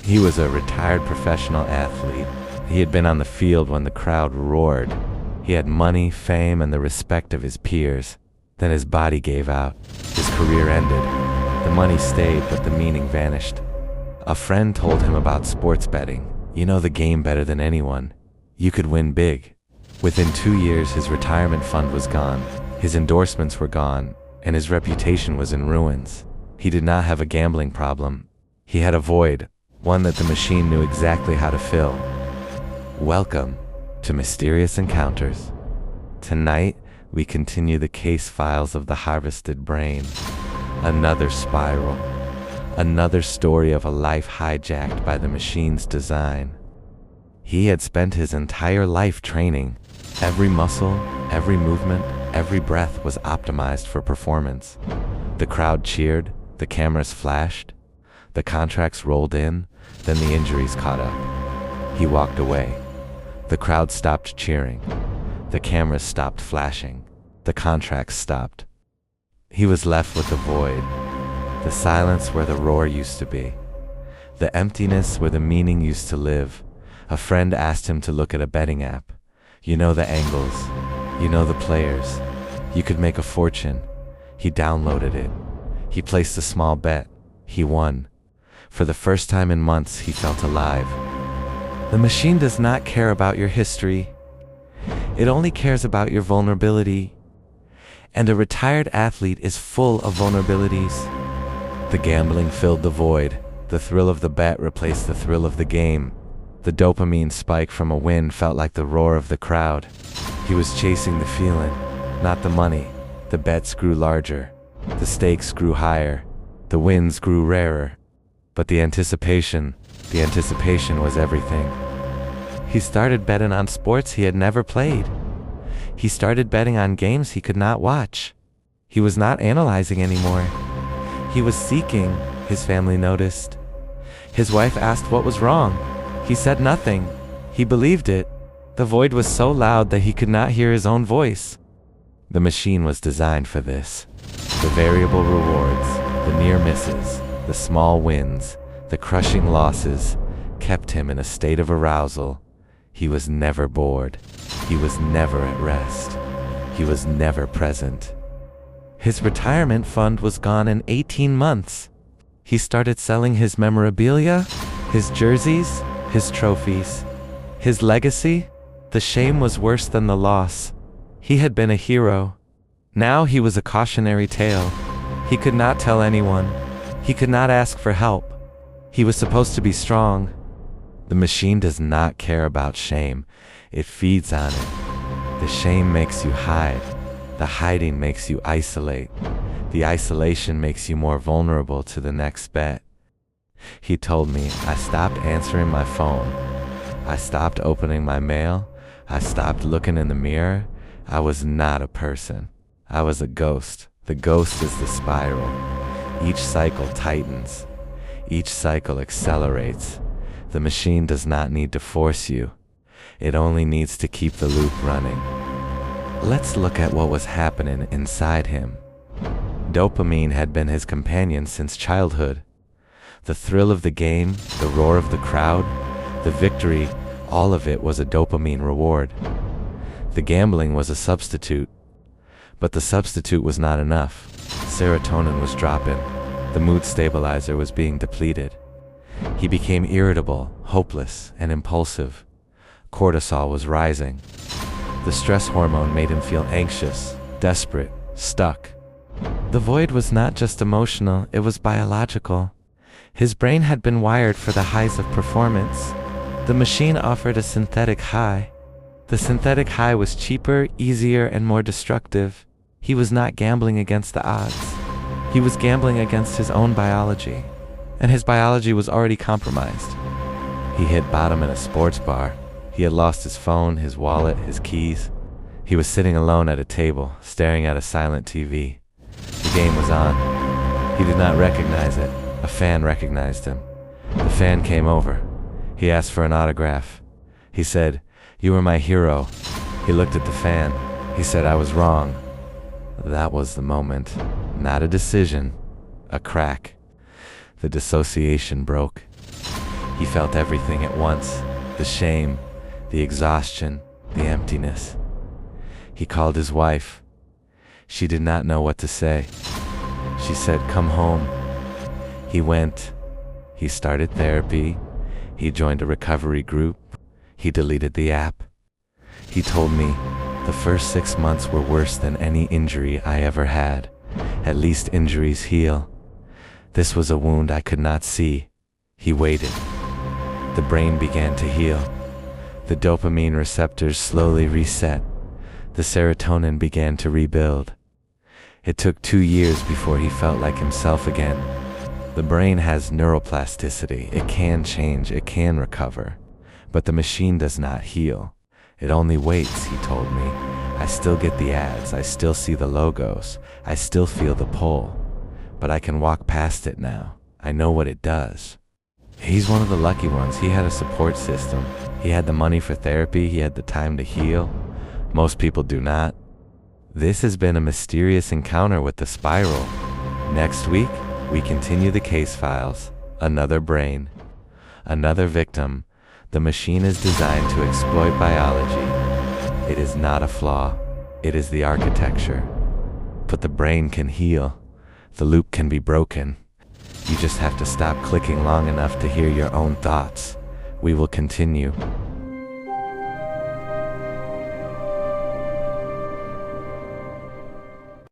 He was a retired professional athlete. He had been on the field when the crowd roared. He had money, fame, and the respect of his peers. Then his body gave out. His career ended. The money stayed, but the meaning vanished. A friend told him about sports betting. You know the game better than anyone. You could win big. Within 2 years, his retirement fund was gone. His endorsements were gone, and his reputation was in ruins. He did not have a gambling problem. He had a void, one that the machine knew exactly how to fill. Welcome to Mysterious Encounters. Tonight, we continue the case files of the harvested brain. Another spiral. Another story of a life hijacked by the machine's design. He had spent his entire life training. Every muscle, every movement, every breath was optimized for performance. The crowd cheered, the cameras flashed, the contracts rolled in, then the injuries caught up. He walked away. The crowd stopped cheering. The cameras stopped flashing. The contracts stopped. He was left with the void, the silence where the roar used to be, the emptiness where the meaning used to live. A friend asked him to look at a betting app. You know the angles, you know the players. You could make a fortune. He downloaded it. He placed a small bet. He won. For the first time in months, he felt alive. The machine does not care about your history. It only cares about your vulnerability. And a retired athlete is full of vulnerabilities. The gambling filled the void. The thrill of the bet replaced the thrill of the game. The dopamine spike from a win felt like the roar of the crowd. He was chasing the feeling, not the money. The bets grew larger. The stakes grew higher. The wins grew rarer. But the anticipation was everything. He started betting on sports he had never played. He started betting on games he could not watch. He was not analyzing anymore. He was seeking, his family noticed. His wife asked what was wrong. He said nothing. He believed it. The void was so loud that he could not hear his own voice. The machine was designed for this. The variable rewards, the near misses, the small wins, the crushing losses kept him in a state of arousal. He was never bored. He was never at rest. He was never present. His retirement fund was gone in 18 months. He started selling his memorabilia, his jerseys, his trophies. His legacy? The shame was worse than the loss. He had been a hero. Now he was a cautionary tale. He could not tell anyone. He could not ask for help. He was supposed to be strong. The machine does not care about shame. It feeds on it. The shame makes you hide. The hiding makes you isolate. The isolation makes you more vulnerable to the next bet. He told me, I stopped answering my phone. I stopped opening my mail. I stopped looking in the mirror. I was not a person. I was a ghost. The ghost is the spiral. Each cycle tightens. Each cycle accelerates. The machine does not need to force you. It only needs to keep the loop running. Let's look at what was happening inside him. Dopamine had been his companion since childhood. The thrill of the game, the roar of the crowd, the victory, all of it was a dopamine reward. The gambling was a substitute. But the substitute was not enough. Serotonin was dropping. The mood stabilizer was being depleted. He became irritable, hopeless, and impulsive. Cortisol was rising. The stress hormone made him feel anxious, desperate, stuck. The void was not just emotional, it was biological. His brain had been wired for the highs of performance. The machine offered a synthetic high. The synthetic high was cheaper, easier, and more destructive. He was not gambling against the odds. He was gambling against his own biology. And his biology was already compromised. He hit bottom in a sports bar. He had lost his phone, his wallet, his keys. He was sitting alone at a table, staring at a silent TV. The game was on. He did not recognize it. A fan recognized him. The fan came over. He asked for an autograph. He said, "You were my hero." He looked at the fan. He said, "I was wrong." That was the moment. Not a decision. A crack. The dissociation broke. He felt everything at once, the shame, the exhaustion, the emptiness. He called his wife. She did not know what to say. She said, "Come home." He went. He started therapy. He joined a recovery group. He deleted the app. He told me, the first 6 months were worse than any injury I ever had. At least injuries heal. This was a wound I could not see. He waited. The brain began to heal. The dopamine receptors slowly reset. The serotonin began to rebuild. It took 2 years before he felt like himself again. The brain has neuroplasticity. It can change, it can recover. But the machine does not heal. It only waits, he told me. I still get the ads, I still see the logos, I still feel the pull. But I can walk past it now. I know what it does. He's one of the lucky ones. He had a support system. He had the money for therapy. He had the time to heal. Most people do not. This has been a mysterious encounter with the spiral. Next week, we continue the case files. Another brain. Another victim. The machine is designed to exploit biology. It is not a flaw. It is the architecture. But the brain can heal. The loop can be broken. You just have to stop clicking long enough to hear your own thoughts. We will continue.